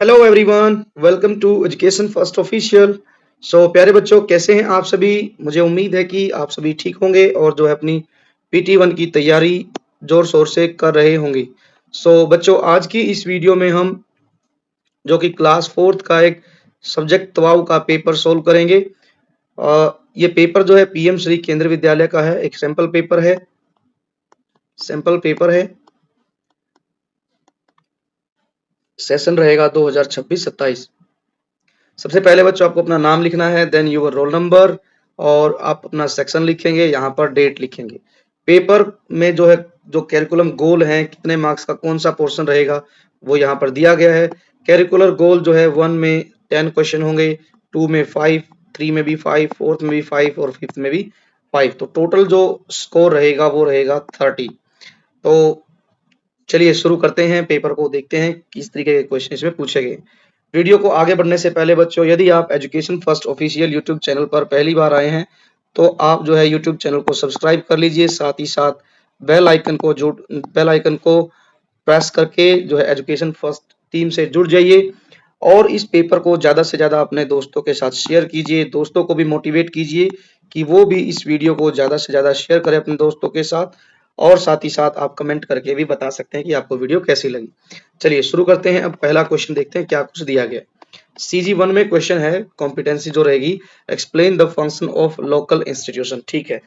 Hello everyone, welcome to education first official. प्यारे बच्चों, कैसे हैं आप सभी। मुझे उम्मीद है कि आप सभी ठीक होंगे और जो है अपनी PT1 की तैयारी जोर शोर से कर रहे होंगे। बच्चों, आज की इस वीडियो में हम जो कि क्लास 4th का एक सब्जेक्ट तवाऊ का पेपर सोल्व करेंगे। ये पेपर जो है PM श्री केंद्र विद्यालय का है, एक सैंपल पेपर है। सेशन रहेगा 2026-27। सबसे पहले बच्चों आपको अपना नाम लिखना है, देन योर रोल नंबर, और आप अपना सेक्शन लिखेंगे, यहाँ पर डेट लिखेंगे। पेपर में जो है जो कैरिकुलम गोल है, कितने मार्क्स का कौन सा पोर्शन रहेगा वो यहाँ पर दिया गया है। कैरिकुलर गोल जो है 1 में 10 क्वेश्चन होंगे, 2 में 5, 3 में भी 5, 4th में भी 5 और 5th में भी 5। तो टोटल जो स्कोर रहेगा वो रहेगा 30। तो चलिए शुरू करते हैं, पेपर को देखते हैं किस तरीके के क्वेश्चन इसमें पूछे गए। वीडियो को आगे बढ़ने से पहले बच्चों, यदि आप education first official YouTube channel पर पहली बार आए हैं तो आप जो है यूट्यूब चैनल को सब्सक्राइब कर लीजिए, साथ ही साथ बेल आइकन को प्रेस करके जो है एजुकेशन फर्स्ट टीम से जुड़ जाइए और इस पेपर को ज़्यादा से ज़्यादा अपने दोस्तों के साथ शेयर कीजिए। दोस्तों को भी मोटिवेट कीजिए कि वो भी इस वीडियो को ज़्यादा से ज़्यादा शेयर करें अपने दोस्तों के साथ, और साथ ही साथ आप कमेंट करके भी बता सकते हैं कि आपको वीडियो कैसी लगी। चलिए शुरू करते हैं। अब पहला क्वेश्चन देखते हैं क्या कुछ दिया गया। CG1 में क्वेश्चन है, कॉम्पिटेंसी जो रहेगी, explain the function of local institution. ठीक है,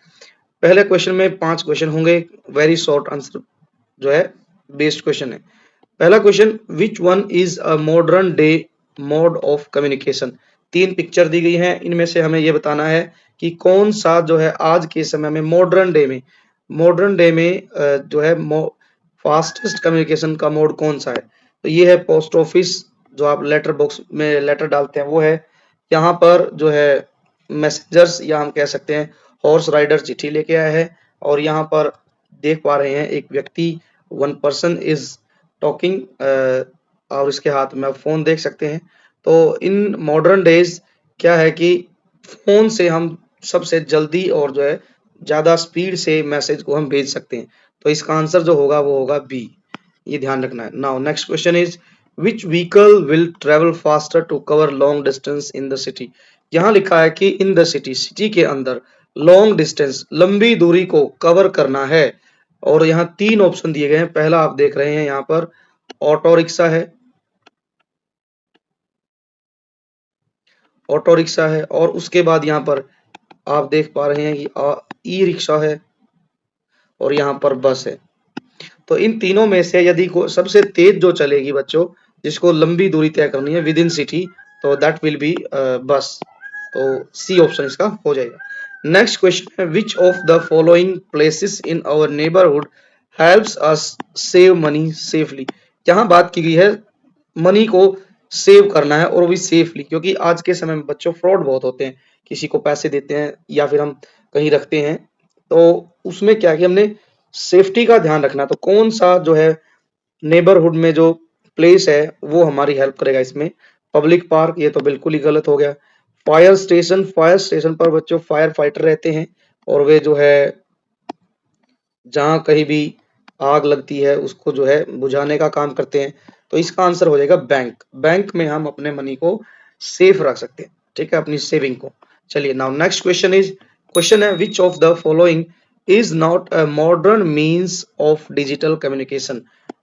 पहले क्वेश्चन में 5 क्वेश्चन होंगे, वेरी शॉर्ट आंसर जो है बेस्ड क्वेश्चन है। पहला question, which one is a modern day mode of communication. 3 picture दी गई हैं, इनमें से हमें यह बताना है कि कौन सा जो है आज के समय में मॉडर्न डे में जो है फास्टेस्ट कम्युनिकेशन का मोड कौन सा है। तो ये है पोस्ट ऑफिस, जो आप लेटर बॉक्स में लेटर डालते हैं वो है। यहाँ पर जो है मैसेंजर्स, या हम कह सकते हैं हॉर्स राइडर चिट्ठी लेके आया है। और यहाँ पर देख पा रहे हैं एक व्यक्ति, वन पर्सन इज टॉकिंग, और इसके हाथ में आप फोन देख सकते हैं। तो इन मॉडर्न डेज क्या है कि फोन से हम सबसे जल्दी और जो है ज्यादा स्पीड से मैसेज को हम भेज सकते हैं। तो इसका आंसर जो होगा वो होगा बी, ये ध्यान रखना है। Now next question is, which vehicle will travel faster to cover long distance in the city. यहाँ लिखा है कि इन द सिटी के अंदर लॉन्ग डिस्टेंस, लंबी दूरी को कवर करना है। और यहाँ 3 ऑप्शन दिए गए हैं। पहला आप देख रहे हैं यहाँ पर ऑटो रिक्शा है, और उसके बाद यहाँ पर आप देख पा रहे हैं कि ई रिक्शा है, और यहाँ पर बस है। तो इन तीनों में से यदि सबसे तेज जो चलेगी बच्चों, जिसको लंबी दूरी तय करनी है विद इन सिटी, तो दैट विल बी बस। तो सी ऑप्शन इसका हो जाएगा। नेक्स्ट क्वेश्चन है, which of the following places in our neighbourhood helps us save money safely. यहाँ बात की गई है मनी को सेव करना है, और भी सेफली, क्योंकि आज के समय में बच्चों फ्रॉड बहुत होते हैं। किसी को पैसे देते हैं या फिर हम कहीं रखते हैं, तो उसमें क्या है कि हमने सेफ्टी का ध्यान रखना। तो कौन सा जो है नेबरहुड में जो प्लेस है वो हमारी हेल्प करेगा इसमें। पब्लिक पार्क, ये तो बिल्कुल ही गलत हो गया। फायर स्टेशन पर बच्चों फायर फाइटर रहते हैं, और वे जो है जहां कहीं भी आग लगती है उसको जो है बुझाने का काम करते हैं। तो इसका आंसर हो जाएगा बैंक। बैंक में हम अपने मनी को सेफ रख सकते हैं, ठीक है, अपनी सेविंग को। चलिए नाउ नेक्स्ट क्वेश्चन है, which of the following is not a modern means of digital communication.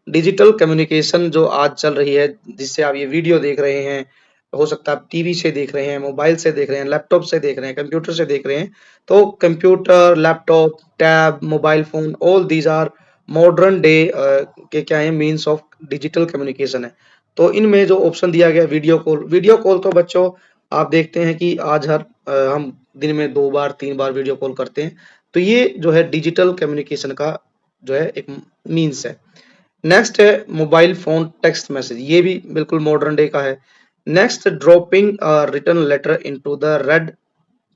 Digital communication जो आज चल रही है, जिससे आप ये वीडियो देख रहे हैं, हो सकता है आप टीवी से देख रहे हैं, मोबाइल से देख रहे हैं, लैपटॉप से देख रहे हैं, कंप्यूटर से देख रहे हैं। तो computer, laptop, tab, mobile phone, all these are modern day के क्या है, मीन्स ऑफ डिजिटल कम्युनिकेशन है। तो इनमें जो ऑप्शन दिया गया वीडियो कॉल तो बच्चों आप देखते हैं कि आज हम दिन में 2 बार 3 बार वीडियो कॉल करते हैं। तो ये जो है डिजिटल कम्युनिकेशन का जो है एक मीन्स है। नेक्स्ट है मोबाइल फोन टेक्स्ट मैसेज, ये भी बिल्कुल मॉडर्न डे का है। Next, dropping return letter into the red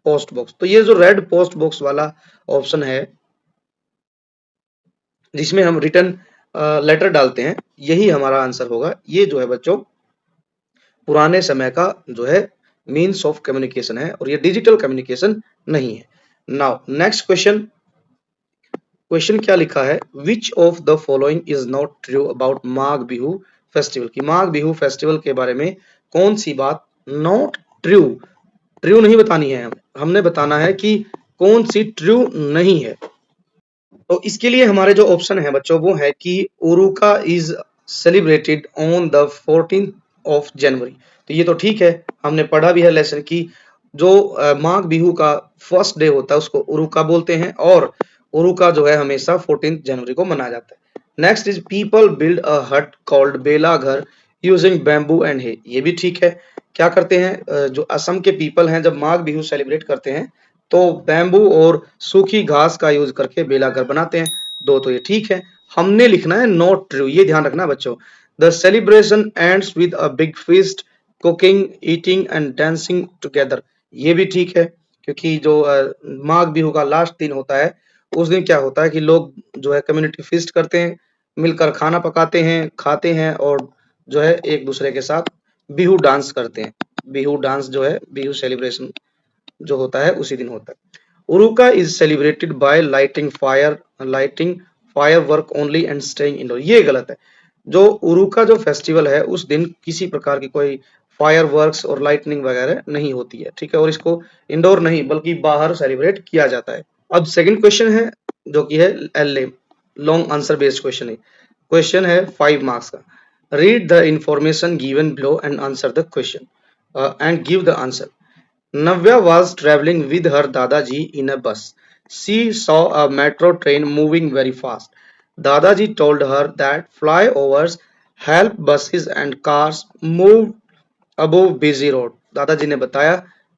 post box. तो ये जो रेड पोस्ट बॉक्स वाला ऑप्शन है, जिसमें हम रिटर्न लेटर डालते हैं, यही हमारा आंसर होगा। ये जो है बच्चों पुराने समय का जो है मीन्स ऑफ कम्युनिकेशन है, और ये डिजिटल कम्युनिकेशन नहीं है। नाउ नेक्स्ट क्वेश्चन क्या लिखा है, which of the following is not true about Magh Bihu festival की, माघ बिहू फेस्टिवल के बारे में कौन सी बात नॉट ट्रू, ट्रू नहीं बतानी है, हमने बताना है कि कौन सी ट्रू नहीं है। तो इसके लिए हमारे जो ऑप्शन है बच्चों वो है कि Uruka is celebrated on the 14th of January. तो ये तो ठीक है, हमने पढ़ा भी है लेसन की जो माघ बिहू का फर्स्ट डे होता है उसको उरुका बोलते हैं, और उरुका जो है हमेशा 14 जनवरी को मनाया जाता है। Next is people build a हट कॉल्ड बेला घर यूजिंग बैम्बू एंड हे। ये भी ठीक है। क्या करते हैं जो असम के पीपल हैं जब माघ बिहू सेलिब्रेट करते हैं तो बैम्बू और सूखी घास का यूज करके बेला घर बनाते हैं। दो तो ये ठीक है। हमने लिखना है नॉट ट्रू, ये ध्यान रखना बच्चों। The celebration ends with a big feast, cooking, eating and dancing together. ये भी ठीक है, क्योंकि जो माघ बिहू का लास्ट दिन होता है उस दिन क्या होता है कि लोग जो है कम्युनिटी फीस्ट करते हैं, मिलकर खाना पकाते हैं, खाते हैं और जो है एक दूसरे के साथ बिहू डांस करते हैं। बिहू डांस जो है बिहू सेलिब्रेशन जो होता है उसी दिन होता है। Uruka is celebrated by lighting fire work only and staying indoor. ये गलत है। जो उरुका जो फेस्टिवल है उस दिन किसी प्रकार की कोई फायर वर्क्स और लाइटनिंग वगैरह नहीं होती है, ठीक है, और इसको इंडोर नहीं बल्कि बाहर सेलिब्रेट किया जाता है। अब सेकंड क्वेश्चन है जो कि है L long answer based question है। क्वेश्चन है 5 मार्क्स का। Read the information given below and answer the question and give the answer. Navya was traveling with her Dadaji in a bus. She saw a metro train moving very fast. Dadaji told her that flyovers help buses and cars move above busy road. दादाजी ने बताया,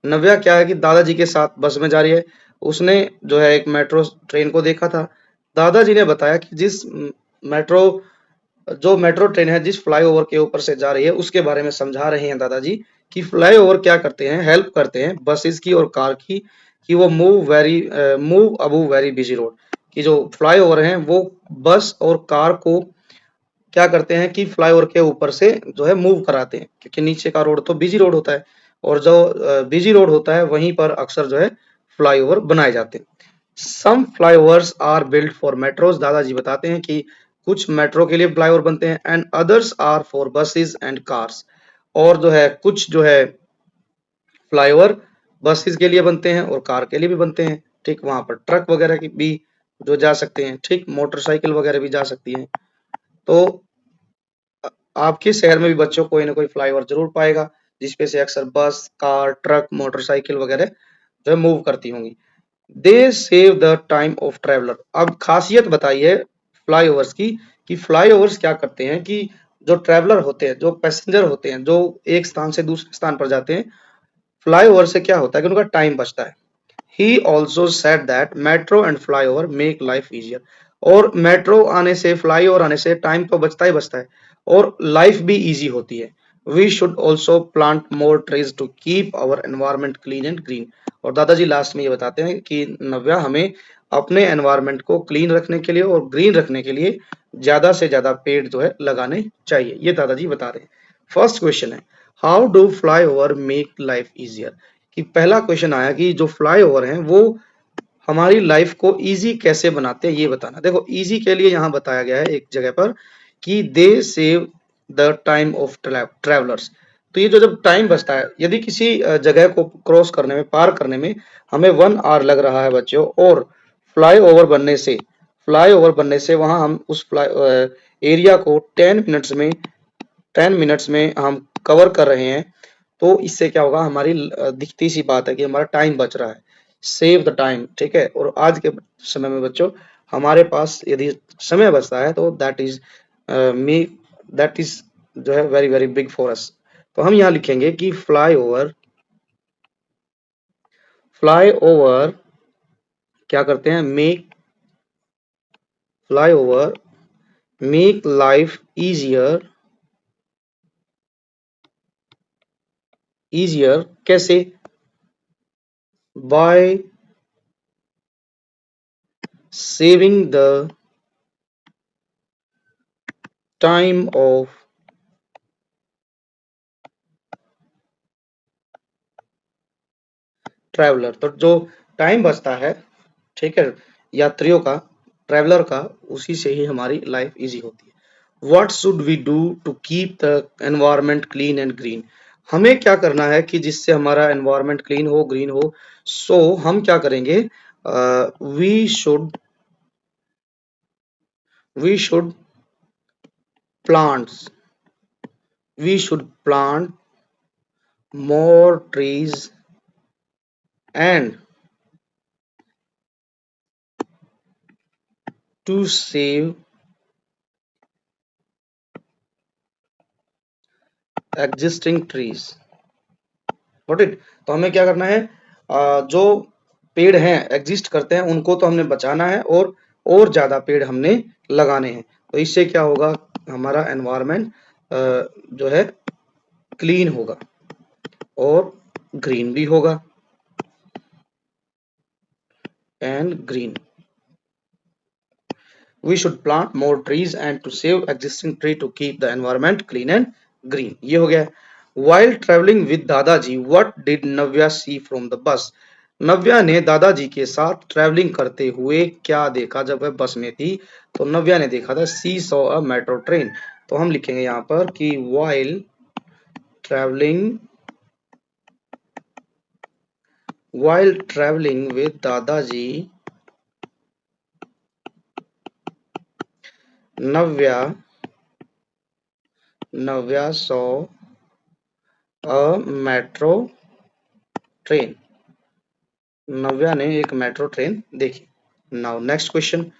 नव्या क्या है कि दादाजी के साथ बस में जा रही है, उसने जो है एक मेट्रो ट्रेन को देखा था। दादाजी ने बताया कि मेट्रो जो मेट्रो ट्रेन है जिस फ्लाईओवर के ऊपर से जा रही है उसके बारे में समझा रहे हैं दादाजी कि फ्लाईओवर क्या करते हैं, हेल्प करते हैं बसेस की और कार की कि वो move above very busy road. कि जो फ्लाईओवर हैं वो बस और कार को क्या करते हैं कि फ्लाईओवर के ऊपर से जो है मूव कराते हैं, क्योंकि नीचे का रोड तो बिजी रोड होता है और जो बिजी रोड होता है वहीं पर अक्सर जो है फ्लाईओवर बनाए जाते हैं। Some flyovers are built for metros. दादाजी बताते हैं कि कुछ मेट्रो के लिए फ्लाईओवर बनते हैं and others are for buses and cars. और जो है कुछ जो है फ्लाईओवर बसेस के लिए बनते हैं और कार के लिए भी बनते हैं, ठीक, वहां पर ट्रक वगैरह की भी जो जा सकते हैं, ठीक, मोटरसाइकिल वगैरह भी जा सकती हैं। तो आपके शहर में भी बच्चों कोई ना कोई फ्लाईओवर जरूर पाएगा जिसपे से अक्सर बस, कार, ट्रक, मोटरसाइकिल वगैरह जो है मूव करती होंगी। They save the time of traveller. अब खासियत बताइए फ्लाईओवर्स की कि फ्लाईओवर्स क्या करते हैं कि जो ट्रेवलर होते हैं, जो पैसेंजर होते हैं, जो एक स्थान से दूसरे स्थान पर जाते हैं, फ्लाईओवर से क्या होता है कि उनका टाइम बचता है। He also said that metro and flyover make life easier. और मेट्रो आने से, फ्लाईओवर आने से टाइम तो बचता ही बचता है और लाइफ भी इजी होती है। We should also plant more trees to keep our environment clean and green. और दादाजी लास्ट में ये बताते हैं कि नव्या हमें अपने एनवायरमेंट को क्लीन रखने के लिए और ग्रीन रखने के लिए ज्यादा से ज्यादा पेड़ जो है लगाने चाहिए, ये दादाजी बता रहे हैं। फर्स्ट क्वेश्चन है how do fly over make life easier. कि पहला क्वेश्चन आया कि जो फ्लाई ओवर है वो हमारी लाइफ को इजी कैसे बनाते हैं ये बताना। देखो इजी के लिए यहाँ बताया गया है एक जगह पर कि they save the time of travellers. तो ये जो जब टाइम बचता है, यदि किसी जगह को क्रॉस करने में, पार करने में हमें 1 आवर लग रहा है बच्चों, और फ्लाई ओवर बनने से वहां हम उस एरिया को 10 मिनट्स में हम कवर कर रहे हैं, तो इससे क्या होगा, हमारी दिखती सी बात है कि हमारा टाइम बच रहा है। सेव द टाइम, ठीक है। और आज के समय में बच्चों हमारे पास यदि समय बचता है तो दैट इज जो है very very big for us. तो हम यहाँ लिखेंगे कि फ्लाई ओवर क्या करते हैं, fly over make life easier कैसे, by saving the time of traveller. तो जो टाइम बचता है, ठीक है, यात्रियों का, ट्रैवलर का, उसी से ही हमारी लाइफ इजी होती है। What should we do to keep the environment clean and green? हमें क्या करना है कि जिससे हमारा environment clean हो, green हो. So हम क्या करेंगे? We should plants. We should plant more trees and to save existing trees. Got it? तो हमें क्या करना है? जो पेड़ हैं एग्जिस्ट करते हैं उनको तो हमने बचाना है और ज्यादा पेड़ हमने लगाने हैं. तो इससे क्या होगा? हमारा एनवायरनमेंट जो है क्लीन होगा और ग्रीन भी होगा and green. We should plant more trees and to save existing tree to keep the environment clean and green. ये हो गया. While traveling with दादाजी, what did Navya see from the bus? नव्या ने दादाजी के साथ ट्रैवलिंग करते हुए क्या देखा जब वह बस में थी? तो नव्या ने देखा था सी सॉ अ मेट्रो ट्रेन. तो हम लिखेंगे यहाँ पर कि while traveling with दादाजी, नव्या saw a metro train. Navya ने एक मेट्रो ट्रेन देखी. Now next question,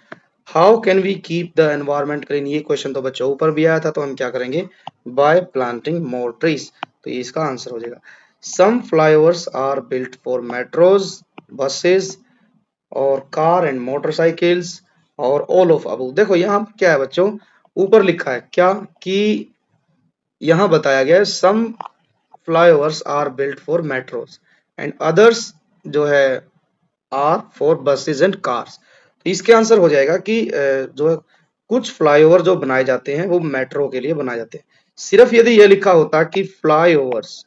how can we keep the environment clean? ये क्वेश्चन तो बच्चों ऊपर भी आया था. तो हम क्या करेंगे? By planting more trees. तो ये इसका आंसर हो जाएगा. Some flyovers are built for metros, buses और कार एंड मोटरसाइकिल्स और ऑल ऑफ अबव. देखो यहाँ क्या है बच्चों, ऊपर लिखा है क्या कि यहाँ बताया गया है some flyovers are built for metros and others जो है are for buses and cars. तो इसके आंसर हो जाएगा कि जो कुछ फ्लाईओवर जो बनाए जाते हैं वो मेट्रो के लिए बनाए जाते हैं. सिर्फ यदि यह लिखा होता कि फ्लाईओवर्स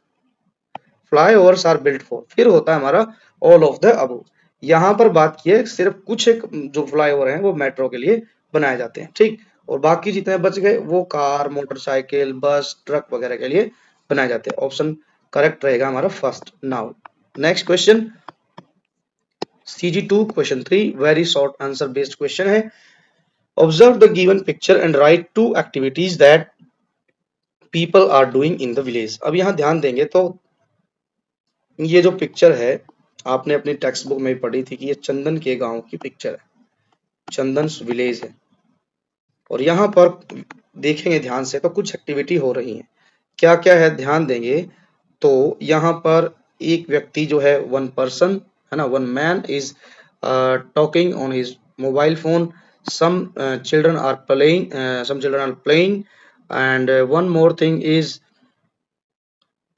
आर बिल्ट फॉर, फिर होता है हमारा ऑल ऑफ द अबव. यहाँ पर बात की है सिर्फ कुछ एक जो फ्लाईओवर हैं वो मेट्रो के लिए बनाए जाते हैं. ठीक, और बाकी जितने बच गए वो कार, मोटरसाइकिल, बस, ट्रक वगैरह के लिए बनाए जाते हैं. ऑप्शन करेक्ट रहेगा हमारा first. Now next question, CG2 question 3, very short answer based question है. Observe the given picture and write 2 activities that people are doing in the village. अब यहाँ ध्यान देंगे तो ये जो पिक्चर है आपने अपनी टेक्स्ट बुक में पढ़ी थी कि ये चंदन के गांव की पिक्चर है, चंदन्स विलेज है. और यहाँ पर देखेंगे ध्यान से तो कुछ एक्टिविटी हो रही है. क्या क्या है ध्यान देंगे तो यहाँ पर एक व्यक्ति जो है, वन पर्सन है ना, one man is talking on his mobile phone. some children are playing and one more thing is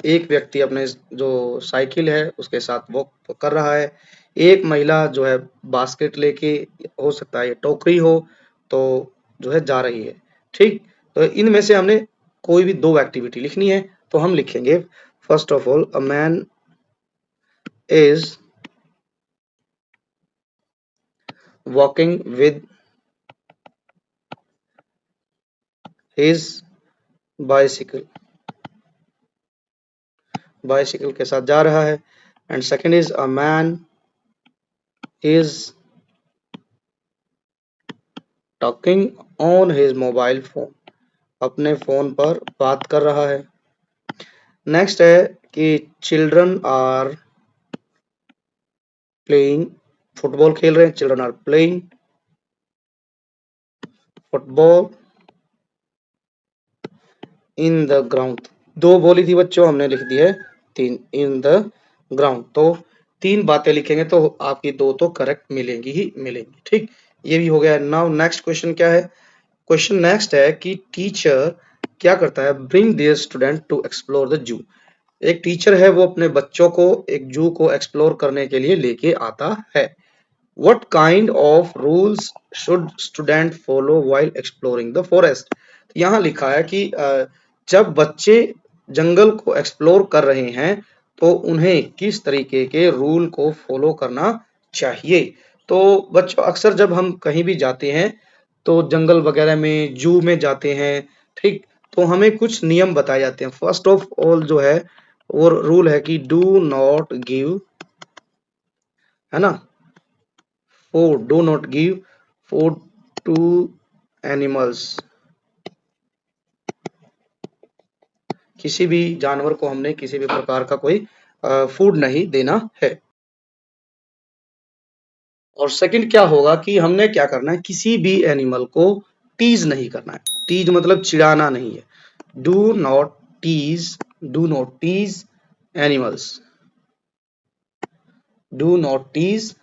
एक व्यक्ति अपने जो साइकिल है उसके साथ वॉक कर रहा है. एक महिला जो है बास्केट लेके, हो सकता है ये टोकरी हो, तो जो है जा रही है. ठीक, तो इनमें से हमने कोई भी 2 एक्टिविटी लिखनी है. तो हम लिखेंगे first of all, a man is walking with his bicycle, bicycle के साथ जा रहा है. And second is a man is talking on his mobile phone, अपने फोन पर बात कर रहा है. नेक्स्ट है कि चिल्ड्रन आर प्लेइंग, फुटबॉल खेल रहे हैं. Children are playing football in the ground. 2 बोली थी बच्चों, हमने लिख दी है 3, इन द ग्राउंड. तो 3 बातें लिखेंगे तो आपकी 2 तो करेक्ट मिलेंगी ही मिलेंगी. ठीक, ये भी हो गया. नाउ नेक्स्ट क्वेश्चन क्या है? क्वेश्चन नेक्स्ट है कि टीचर क्या करता है? Bring their student to explore the zoo. एक टीचर है वो अपने बच्चों को एक जू को एक्सप्लोर करने के लिए लेके आता है. What kind of rules should student follow while exploring the forest? यहाँ लिखा है कि जब बच्चे जंगल को एक्सप्लोर कर रहे हैं तो उन्हें किस तरीके के रूल को फॉलो करना चाहिए. तो बच्चों अक्सर जब हम कहीं भी जाते हैं तो जंगल वगैरह में, जू में जाते हैं, ठीक, तो हमें कुछ नियम बताए जाते हैं। फर्स्ट ऑफ ऑल जो है वो रूल है कि डू नॉट गिव, है ना, food, do not give food to animals. किसी भी जानवर को हमने किसी भी प्रकार का कोई फूड नहीं देना है। और सेकंड क्या होगा कि हमने क्या करना है, किसी भी एनिमल को टीज नहीं करना है। टीज मतलब चिढ़ाना नहीं है। Do not tease, do not tease animals, do not tease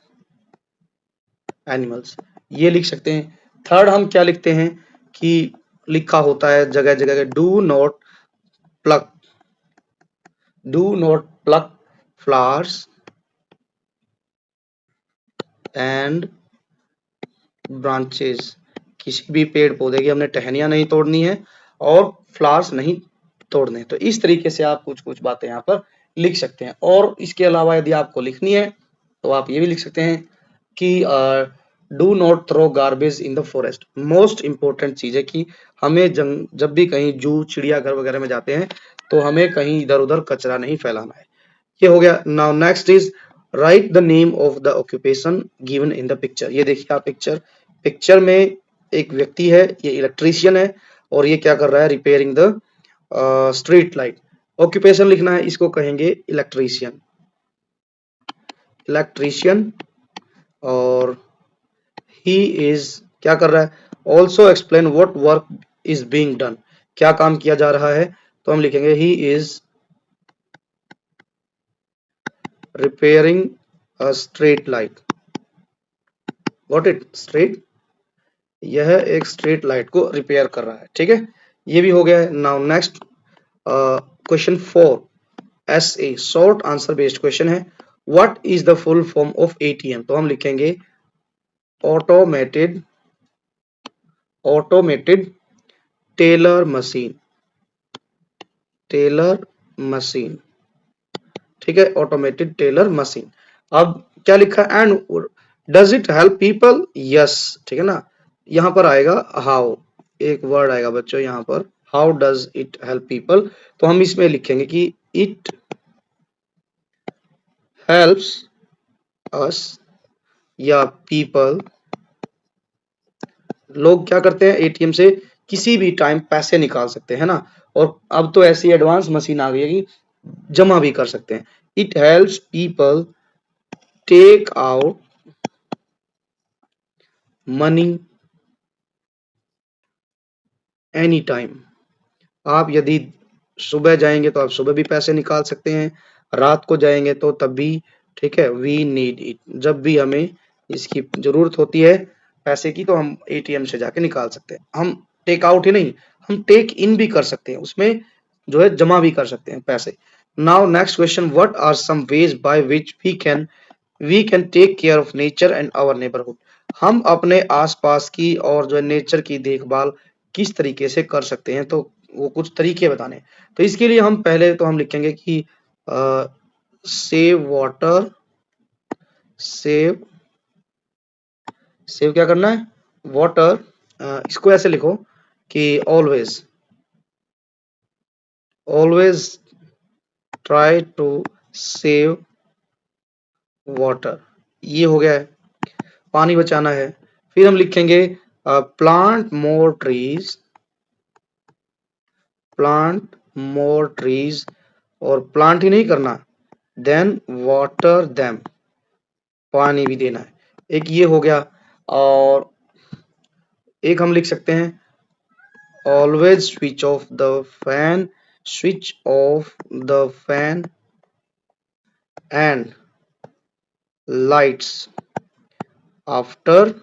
animals, ये लिख सकते हैं। थर्ड हम क्या लिखते हैं कि लिखा होता है जगह जगह, do not plug, do not plug flowers and branches, किसी भी पेड़ पौधे की हमने टहनियां नहीं तोड़नी है और फ्लावर्स नहीं तोड़ने। तो इस तरीके से आप कुछ कुछ बातें यहाँ पर लिख सकते हैं। और इसके अलावा यदि आपको लिखनी है तो आप ये भी लिख सकते हैं कि do not throw garbage in the forest. Most important चीज है कि हमें जब भी कहीं जू, चिड़ियाघर वगैरह में जाते हैं तो हमें कहीं इधर उधर कचरा नहीं फैलाना है। ये हो गया। Now next is right the name of the occupation given in the picture. ये देखिए आप पिक्चर, पिक्चर में एक व्यक्ति है, ये इलेक्ट्रीशियन है और ये क्या कर रहा है, repairing the street light. Occupation लिखना है, इसको कहेंगे इलेक्ट्रीशियन, इलेक्ट्रीशियन। और ही इज क्या कर रहा है, also explain what work is being done, क्या काम किया जा रहा है, तो हम लिखेंगे he is repairing a street light. Got it, street, यह एक स्ट्रीट लाइट को रिपेयर कर रहा है, ठीक है, ये भी हो गया है। Now next question 4 is a short answer based question है। What is the full form of ATM, तो हम लिखेंगे automated, automated teller machine, teller machine, ठीक है, ऑटोमेटेड टेलर मशीन। अब क्या लिखा है, and does it help people, yes, ठीक है ना, यहां पर आएगा हाउ, एक वर्ड आएगा बच्चों यहां पर, how does it help people, तो हम इसमें लिखेंगे कि इट हेल्प्स अस, या पीपल, लोग क्या करते हैं एटीएम से किसी भी टाइम पैसे निकाल सकते हैं ना। और अब तो ऐसी एडवांस मशीन आ गई है कि जमा भी कर सकते हैं। It helps people take out money any time. आप यदि सुबह जाएंगे तो आप सुबह भी पैसे निकाल सकते हैं, रात को जाएंगे तो तब भी, ठीक है। वी नीड इट, जब भी हमें इसकी जरूरत होती है पैसे की तो हम एटीएम से जाके निकाल सकते हैं। हम टेक आउट ही नहीं, हम टेक इन भी कर सकते हैं, उसमें जो है जमा भी कर सकते हैं पैसे। Now next question, what are some ways by which we can take care of nature and our neighbourhood. हम अपने आसपास की और जो है नेचर की देखभाल किस तरीके से कर सकते हैं, तो वो कुछ तरीके बताने। तो इसके लिए हम पहले तो हम लिखेंगे कि सेव वाटर, सेव, सेव क्या करना है, वाटर, इसको ऐसे लिखो कि always, always try to save water, ये हो गया है, पानी बचाना है। फिर हम लिखेंगे plant more trees, plant more trees, और प्लांट ही नहीं करना, देन वाटर देम, पानी भी देना है, एक ये हो गया। और एक हम लिख सकते हैं always switch off the fan, switch off the fan and lights after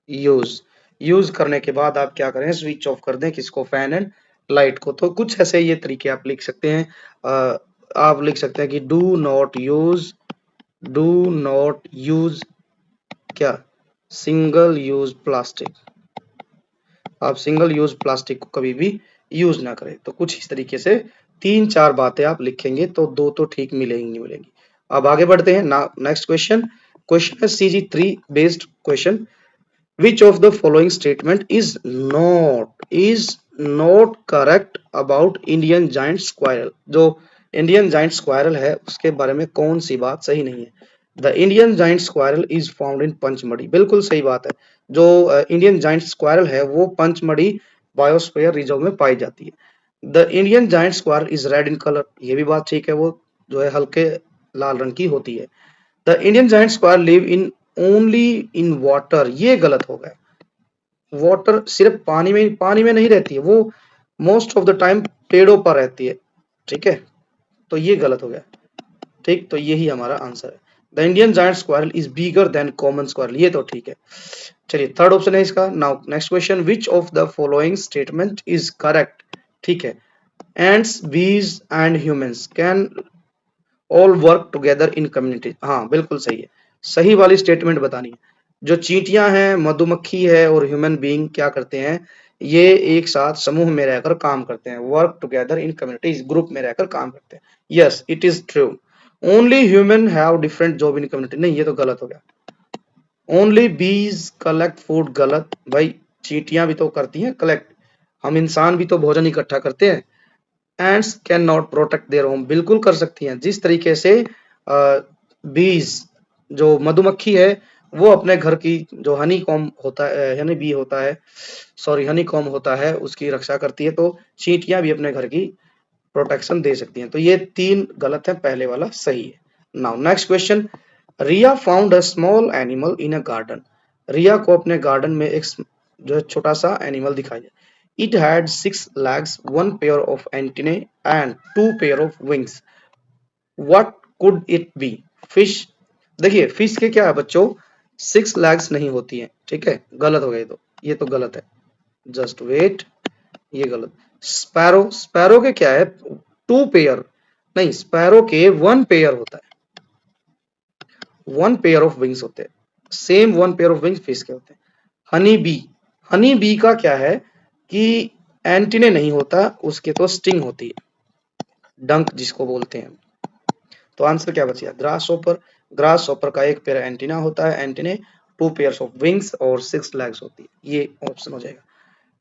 use, use करने के बाद आप क्या करें, स्विच ऑफ कर दें, किसको, फैन एंड लाइट को। तो कुछ ऐसे ये तरीके आप लिख सकते हैं। आप लिख सकते हैं कि do not use, do not use क्या, सिंगल यूज प्लास्टिक, आप सिंगल यूज प्लास्टिक को कभी भी यूज ना करें। तो कुछ इस तरीके से 3-4 बातें आप लिखेंगे तो 2 तो ठीक मिलेंगी नहीं मिलेंगी। अब आगे बढ़ते हैं ना, नेक्स्ट क्वेश्चन, क्वेश्चन है CG3 based question. Which of the following statement is not correct about Indian giant squirrel? जो इंडियन जाइंट स्क्वायरल है उसके बारे में कौन सी बात सही नहीं है? The Indian giant squirrel is found in Pachmarhi, बिल्कुल सही बात है। जो इंडियन जाइंट स्क्वायरल है वो पंचमढ़ी बायोस्फीयर रिजर्व में पाई जाती है। The Indian giant squirrel is red in colour, ये भी बात ठीक है, वो जो है हल्के लाल रंग की होती है। The Indian giant square live in only in water, ये गलत हो गया। वाटर सिर्फ पानी में नहीं रहती है, वो मोस्ट ऑफ द टाइम पेड़ों पर रहती है। ठीक है, तो ये गलत हो गया। ठीक, तो यही हमारा आंसर है। The Indian giant squirrel is bigger than common squirrel, ये तो ठीक है। चलिए थर्ड ऑप्शन है इसका। Now next question, which of the following statement is correct? ठीक है, एंड्स बीज and humans can all work together in community, हाँ बिल्कुल सही है। सही वाली स्टेटमेंट बतानी है। जो चींटियां हैं, मधुमक्खी है और ह्यूमन बीइंग क्या करते हैं, ये एक साथ समूह में रहकर काम करते हैं। Work together in communities, group में रहकर काम करते हैं। Yes it is true. Only human have different job in community, नहीं ये तो गलत हो गया। ओनली बीज कलेक्ट फूड, गलत भाई, चींटियां भी तो करती हैं कलेक्ट, हम इंसान भी तो भोजन इकट्ठा करते हैं। Ends can not protect their home, बिल्कुल कर सकती हैं। जिस तरीके से बीज, जो मधुमक्खी है, वो अपने घर की जो हनी कॉम होता है, हनी बी होता है, सॉरी हनी कॉम होता है, उसकी रक्षा करती है, तो चींटियां भी अपने घर की प्रोटेक्शन दे सकती हैं। तो ये तीन गलत है, पहले वाला सही है। Now next question, Riya found a small animal in a garden, Riya को अपने गार्डन में एक जो है छोटा सा एनिमल दिखाई दिया। It had 6 legs, 1 pair of antennae and 2 pair of wings. What could it be? Fish, देखिए फिश के क्या है बच्चों, 6 legs नहीं होती हैं। ठीक है, गलत हो गया ये तो गलत है। जस्ट वेट, ये गलत। स्पैरो, स्पैरो के क्या है, 2 पेयर, नहीं स्पैरो के 1 पेयर होता है, 1 पेयर ऑफ विंग्स होते हैं। Same 1 pair of wings fish के होते हैं। हनी बी, हनी बी का क्या है कि एंटीने नहीं होता, उसके तो स्टिंग होती है, डंक जिसको बोलते हैं। तो आंसर क्या बचा, ग्रास ऑपर। ग्रास ऑपर का 1 पेयर एंटीना होता है, एंटीने, 2 पेयर्स ऑफ विंग्स और 6 legs होती है, ये ऑप्शन हो जाएगा।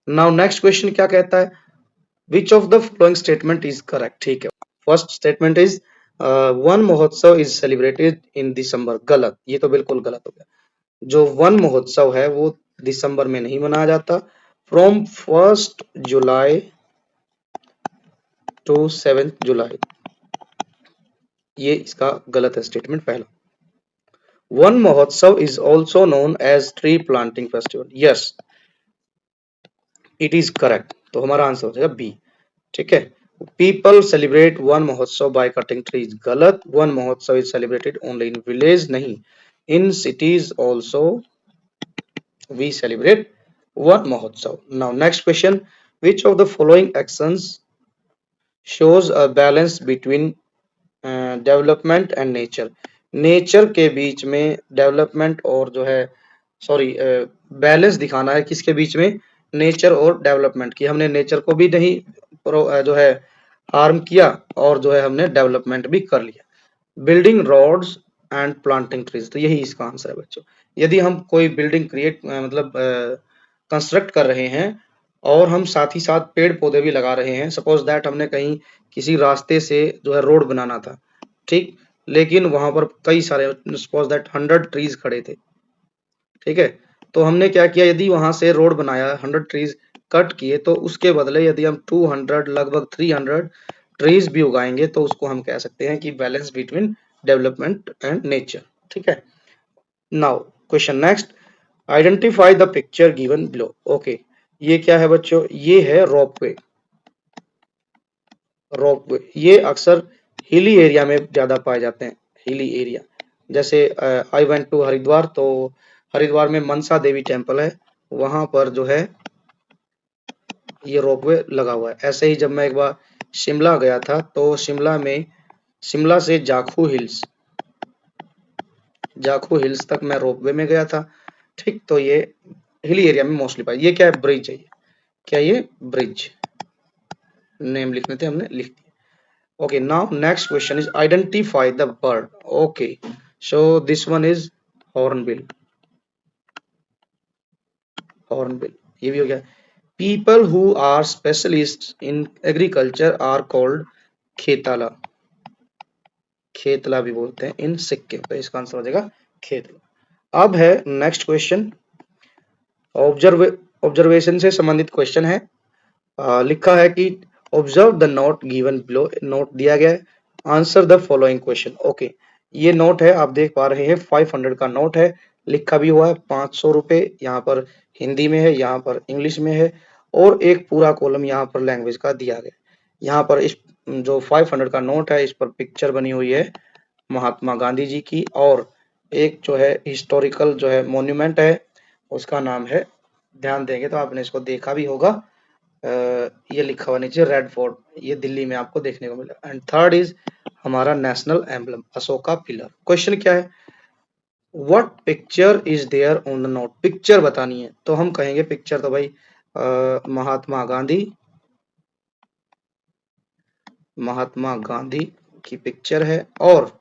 नाउ नेक्स्ट क्वेश्चन क्या कहता है, which of the following statement is correct? ठीक है, first statement is one Mahotsav is celebrated in दिसंबर, गलत, ये तो बिल्कुल गलत हो गया। जो वन महोत्सव है वो दिसंबर में नहीं मनाया जाता। फ्रॉम 1 जुलाई टू 7 जुलाई, ये इसका गलत है स्टेटमेंट पहला। Van Mahotsav is also known as tree planting festival, yes it is correct, तो हमारा आंसर हो जाएगा बी। ठीक है, people celebrate Van Mahotsav by cutting trees, गलत। Van Mahotsav is celebrated only in village, नहीं, in cities also we celebrate Van Mahotsav. Now next question, which of the following actions shows a balance between development and nature? Nature के बीच में development और जो है, sorry balance दिखाना है, किसके बीच में, नेचर और डेवलपमेंट की। हमने नेचर को भी नहीं जो है हार्म किया और जो है हमने डेवलपमेंट भी कर लिया। Building roads and planting trees, तो यही इसका आंसर है बच्चों। यदि हम कोई बिल्डिंग क्रिएट मतलब कंस्ट्रक्ट कर रहे हैं और हम साथ ही साथ पेड़ पौधे भी लगा रहे हैं, सपोज दैट हमने कहीं किसी रास्ते से जो है रोड बनाना था, ठीक, लेकिन वहां पर कई सारे, सपोज दैट 100 ट्रीज खड़े थे, ठीक है, तो हमने क्या किया, यदि वहां से रोड बनाया, 100 ट्रीज कट किए, तो उसके बदले यदि हम 200 लगभग 300 ट्रीज भी उगाएंगे तो उसको हम कह सकते हैं कि balance between development and nature. ठीक है, now question next, identify the picture given below. Okay, ये क्या है बच्चों, ये है रोपवे। रोपवे ये अक्सर हिली एरिया में ज्यादा पाए जाते हैं, हिली एरिया। जैसे आई वेंट टू हरिद्वार, तो हरिद्वार में मनसा देवी टेम्पल है, वहां पर जो है ये रोपवे लगा हुआ है। ऐसे ही जब मैं एक बार शिमला गया था, तो शिमला में, शिमला से जाखू हिल्स तक मैं रोपवे में गया था। ठीक, तो ये हिली एरिया में मोस्टली पाई। ये क्या है, ब्रिज है, ये क्या, ये ब्रिज, नेम लिखने थे हमने, लिख दिया। Okay, now next question is identify the bird. Okay, so this one is hornbill. Hornbill, ये भी हो गया। People who are specialist in agriculture are called खेताला, खेतला भी बोलते हैं इन सिक्किम, तो इसका आंसर हो जाएगा खेतला। अब है नेक्स्ट क्वेश्चन, ऑब्जर्वेशन से संबंधित क्वेश्चन है। लिखा है कि observe the note given below, note दिया गया है, answer the following question. Okay, ये नोट है, आप देख पा रहे हैं 500 का नोट है, लिखा भी हुआ है 500 रुपए, यहाँ पर हिंदी में है, यहाँ पर इंग्लिश में है, और एक पूरा कॉलम यहाँ पर लैंग्वेज का दिया गया। यहाँ पर इस जो 500 का नोट है, इस पर पिक्चर बनी हुई है महात्मा गांधी जी की, और एक जो है हिस्टोरिकल जो है मोन्यूमेंट है, उसका नाम है, ध्यान देंगे तो आपने इसको देखा भी होगा, ये लिखा हुआ नीचे रेड फोर्ट, ये दिल्ली में आपको देखने को मिला। एंड थर्ड इज हमारा national emblem Ashoka pillar. Question क्या है, what picture is there on the note, picture बतानी है, तो हम कहेंगे पिक्चर तो भाई महात्मा गांधी, महात्मा गांधी की पिक्चर है, और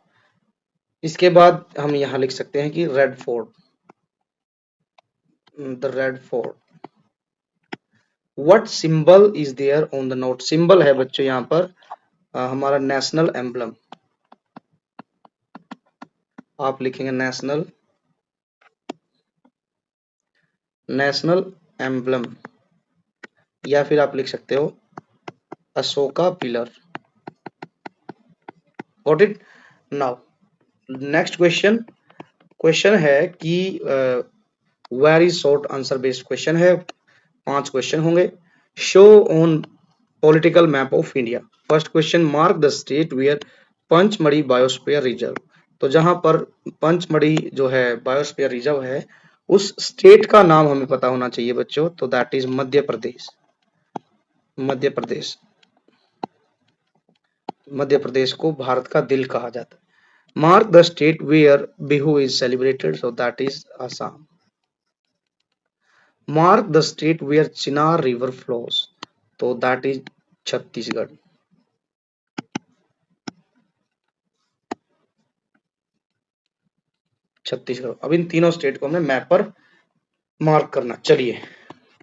इसके बाद हम यहाँ लिख सकते हैं कि red fort, the red fort. What symbol is there on the note, symbol है बच्चों यहाँ पर हमारा नेशनल एम्बलम, आप लिखेंगे नेशनल, नेशनल एम्बलम, या फिर आप लिख सकते हो Ashoka pillar. Got it. Now next question, question है कि very short answer based question है, 5 क्वेश्चन होंगे। Show on political map of India. First question, mark the state where Pachmarhi biosphere reserve, तो जहां पर पंचमढ़ी जो है बायोस्फीयर रिजर्व है, उस स्टेट का नाम हमें पता होना चाहिए बच्चों, तो दैट इज मध्य प्रदेश, मध्य प्रदेश, मध्य प्रदेश को भारत का दिल कहा जाता है। Mark the state where Bihu is celebrated, so that is Assam. Mark the state where Chinar river flows, so that is Chhattisgarh. Chhattisgarh. अब इन तीनों स्टेट को हमने मैप पर मार्क करना। चलिए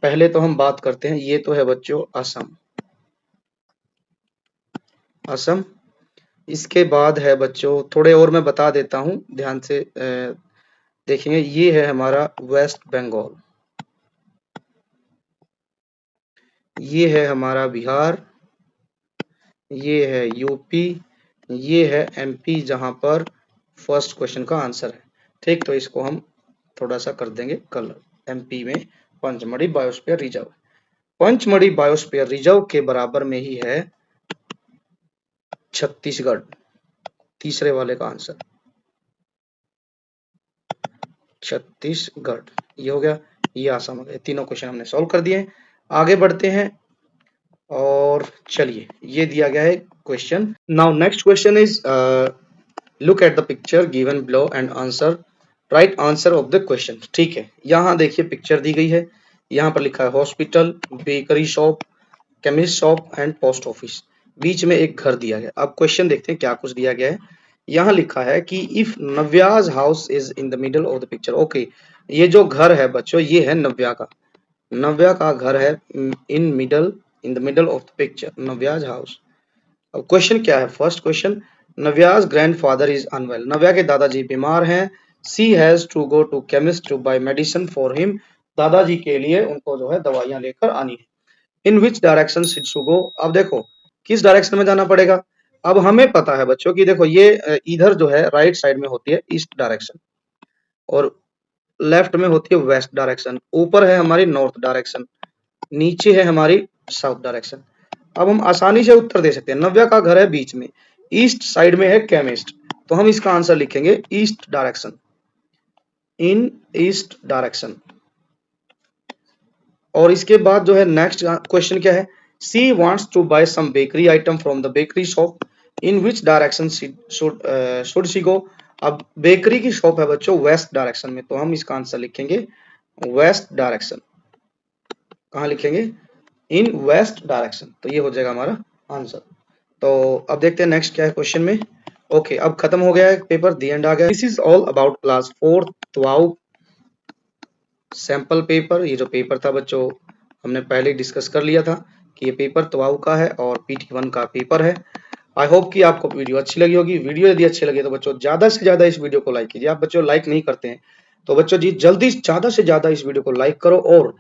पहले तो हम बात करते हैं, ये तो है बच्चों असम, असम। इसके बाद है बच्चों, थोड़े और मैं बता देता हूं, ध्यान से देखेंगे, ये है हमारा वेस्ट बंगाल, ये है हमारा बिहार, ये है यूपी, ये है एमपी, जहां पर फर्स्ट क्वेश्चन का आंसर है। ठीक, तो इसको हम थोड़ा सा कर देंगे कलर। एमपी में Pachmarhi biosphere reserve, Pachmarhi biosphere reserve के बराबर में ही है छत्तीसगढ़, तीसरे वाले का आंसर छत्तीसगढ़, ये हो गया, ये आसाम हो गया। तीनों क्वेश्चन हमने सॉल्व कर दिए। आगे बढ़ते हैं, और चलिए ये दिया गया है question. Now next question is look at the picture given below and answer, right answer of the question. ठीक है, यहाँ देखिए पिक्चर दी गई है, यहाँ पर लिखा है hospital, bakery shop, chemist shop and post office, बीच में एक घर दिया गया। अब क्वेश्चन देखते हैं क्या कुछ दिया गया है। यहाँ लिखा है कि if Navya's house is in the middle of the picture. Okay, ये जो घर है बच्चों, ये है नव्या का, नव्या का घर है in middle, in the middle of the picture, Navya's house. अब क्वेश्चन क्या है, first question, Navya's grandfather is unwell, Navya के दादाजी बीमार हैं। She has to go to chemist to buy medicine for him, दादाजी के लिए उनको जो है दवाइयां लेकर आनी है। In which direction should she go, अब देखो किस डायरेक्शन में जाना पड़ेगा। अब हमें पता है बच्चों कि देखो ये इधर जो है राइट साइड में होती है ईस्ट डायरेक्शन, और लेफ्ट में होती है वेस्ट डायरेक्शन, ऊपर है हमारी नॉर्थ डायरेक्शन, नीचे है हमारी साउथ डायरेक्शन। अब हम आसानी से उत्तर दे सकते हैं, नव्या का घर है बीच में, ईस्ट साइड में है केमिस्ट, तो हम इसका आंसर लिखेंगे east direction, in east direction. और इसके बाद जो है नेक्स्ट क्वेश्चन क्या है, she wants to buy some bakery item from the bakery shop, in which direction should she go. अब बेकरी की शॉप है बच्चों वेस्ट डायरेक्शन में, तो हम इसका आंसर लिखेंगे वेस्ट डायरेक्शन। कहाँ लिखेंगे, इन वेस्ट डायरेक्शन, तो ये हो जाएगा हमारा आंसर। तो अब देखते हैं नेक्स्ट क्या है क्वेश्चन में। ओके, अब खत्म हो गया है पेपर, दी एंड आ गया। This is all about class 4th wow sample paper, ये जो पेपर था बच्चों हमने पहले डिस्कस कर लिया था कि ये पेपर तवाऊ का है और PT1 का पेपर है। आई होप कि आपको वीडियो अच्छी लगी होगी। वीडियो यदि अच्छी लगी तो बच्चों ज्यादा से ज्यादा इस वीडियो को लाइक कीजिए। आप बच्चों लाइक नहीं करते हैं तो बच्चों जी जल्दी ज्यादा से ज्यादा इस वीडियो को लाइक करो और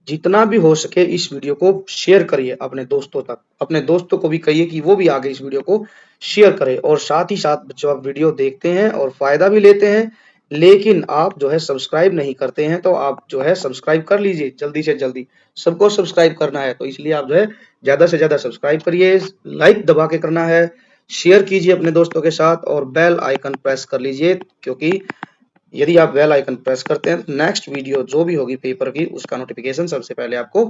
जितना भी हो सके इस वीडियो को शेयर करिए अपने दोस्तों तक। अपने दोस्तों को भी कहिए कि वो भी आगे इस वीडियो को शेयर करें। और साथ ही साथ बच्चों आप वीडियो देखते हैं और फायदा भी लेते हैं, लेकिन आप जो है सब्सक्राइब नहीं करते हैं, तो आप जो है सब्सक्राइब कर लीजिए जल्दी से जल्दी। सबको सब्सक्राइब करना है तो इसलिए आप जो है ज्यादा से ज्यादा सब्सक्राइब करिए, लाइक दबा के करना है, शेयर कीजिए अपने दोस्तों के साथ और बेल आइकन प्रेस कर लीजिए, क्योंकि यदि आप बेल आइकन प्रेस करते हैं तो नेक्स्ट वीडियो जो भी होगी पेपर की उसका नोटिफिकेशन सबसे पहले आपको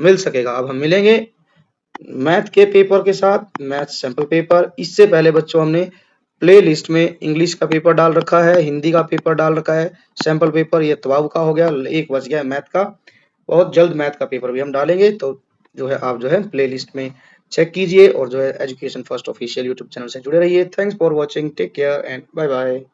मिल सकेगा। अब हम मिलेंगे मैथ के पेपर के साथ, मैथ सैंपल पेपर। इससे पहले बच्चों हमने प्ले लिस्ट में इंग्लिश का पेपर डाल रखा है, हिंदी का पेपर डाल रखा है, सैंपल पेपर ये तवाब का हो गया, एक बच गया मैथ का। बहुत जल्द मैथ का पेपर भी हम डालेंगे, तो जो है आप जो है प्ले लिस्ट में चेक कीजिए और जो है education first official YouTube channel से जुड़े रहिए। Thanks for watching, take care and bye bye.